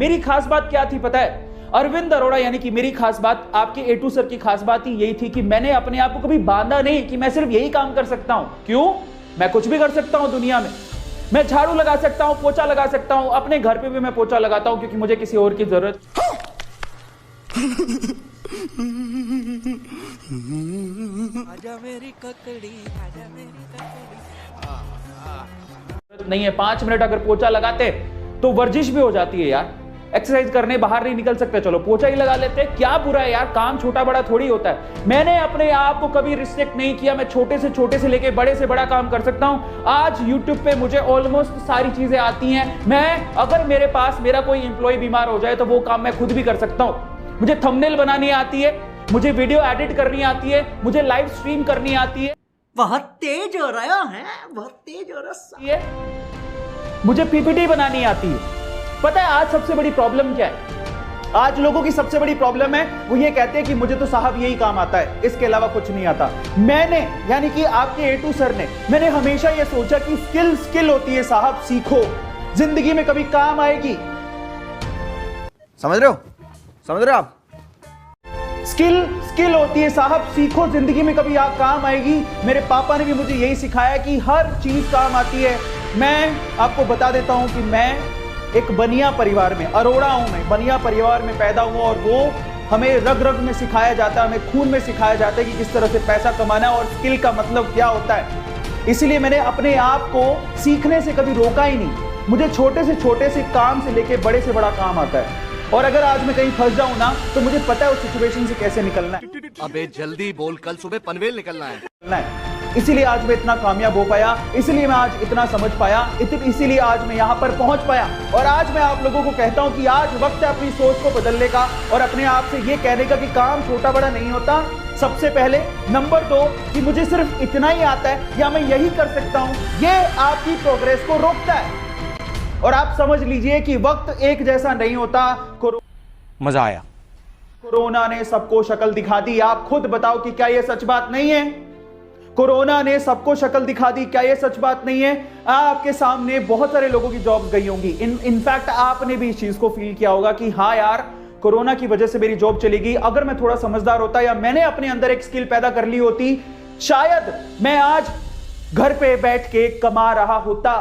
मेरी खास बात क्या थी पता है? अरविंद अरोड़ा यानी कि मेरी खास बात, आपके A2 सर की खास बात ही यही थी कि मैंने अपने आप को कभी बांधा नहीं कि मैं सिर्फ यही काम कर सकता हूं। क्यों? मैं कुछ भी कर सकता हूं दुनिया में। मैं झाड़ू लगा सकता हूं, पोछा लगा सकता हूं, अपने घर पे भी मैं पोछा लगाता हूं क्योंकि मुझे किसी और की जरूरत आजा मेरी ककड़ी, आजा मेरी ककड़ी। नहीं है। 5 मिनट अगर पोछा लगाते तो वर्जिश भी हो जाती है यार। एक्सरसाइज करने बाहर नहीं निकल सकते, चलो पोछा ही लगा लेते, क्या बुरा है यार, काम छोटा बड़ा थोड़ी होता है। मैंने अपने आप को कभी रिस्ट्रिक्ट नहीं किया, मैं छोटे से लेके बड़े से बड़ा काम कर सकता हूं। आज YouTube पे मुझे ऑलमोस्ट सारी चीजें आती हैं। मैं अगर मेरे पास मेरा कोई एम्प्लॉय बीमार हो जाए तो वो काम मैं खुद भी कर सकता हूं। मुझे थंबनेल बनानी आती है, मुझे वीडियो एडिट करनी आती है, मुझे लाइव स्ट्रीम करनी आती है। बहुत तेज हो रहा है, बहुत तेज हो रहा है। मुझे PPT बनानी आती है। पता है आज सबसे बड़ी प्रॉब्लम क्या है? आज लोगों की सबसे बड़ी प्रॉब्लम है, वो ये कहते हैं कि मुझे तो साहब यही काम आता है, इसके अलावा कुछ नहीं आता। मैंने यानी कि आपके A2 सर ने, मैंने हमेशा ये सोचा कि स्किल होती है साहब, सीखो, जिंदगी में कभी काम आएगी। समझ रहे हो आप? स्किल होती है साहब, सीखो, जिंदगी में कभी आप काम आएगी। मेरे पापा ने भी मुझे यही सिखाया कि हर चीज काम आती है। मैं आपको बता देता हूं कि मैं एक बनिया परिवार में, अरोड़ा हूं मैं, बनिया परिवार में पैदा हुआ और वो हमें रग रग में सिखाया जाता है, हमें खून में सिखाया जाता है कि किस तरह से पैसा कमाना है और स्किल का मतलब क्या होता है। इसलिए मैंने अपने आप को सीखने से कभी रोका ही नहीं। मुझे छोटे से काम से लेके बड़े से बड़ा काम आता है और अगर आज मैं कहीं फंस जाऊं ना तो मुझे पता है उस सिचुएशन से कैसे निकलना है। अबे जल्दी बोल, कल सुबह पनवेल निकलना है। इसीलिए आज मैं इतना कामयाब हो पाया, इसलिए मैं आज इतना समझ पाया, इसीलिए आज मैं यहाँ पर पहुंच पाया। और आज मैं आप लोगों को कहता हूं कि आज वक्त है अपनी सोच को बदलने का और अपने आप से ये कहने का कि काम छोटा बड़ा नहीं होता। सबसे पहले नंबर 2 कि मुझे सिर्फ इतना ही आता है या मैं यही कर सकता हूं, ये आपकी प्रोग्रेस को रोकता है। और आप समझ लीजिए कि वक्त एक जैसा नहीं होता। मजा आया। कोरोना ने सबको शक्ल दिखा दी। आप खुद बताओ कि क्या यह सच बात नहीं है? कोरोना ने सबको शक्ल दिखा दी, क्या यह सच बात नहीं है? आपके सामने बहुत सारे लोगों की जॉब्स गई होंगी। इनफैक्ट आपने भी इस चीज को फील किया होगा कि हाँ यार, कोरोना की वजह से मेरी जॉब चली गई। अगर मैं थोड़ा समझदार होता या मैंने अपने अंदर एक स्किल पैदा कर ली होती, शायद मैं आज घर पे बैठ के कमा रहा होता।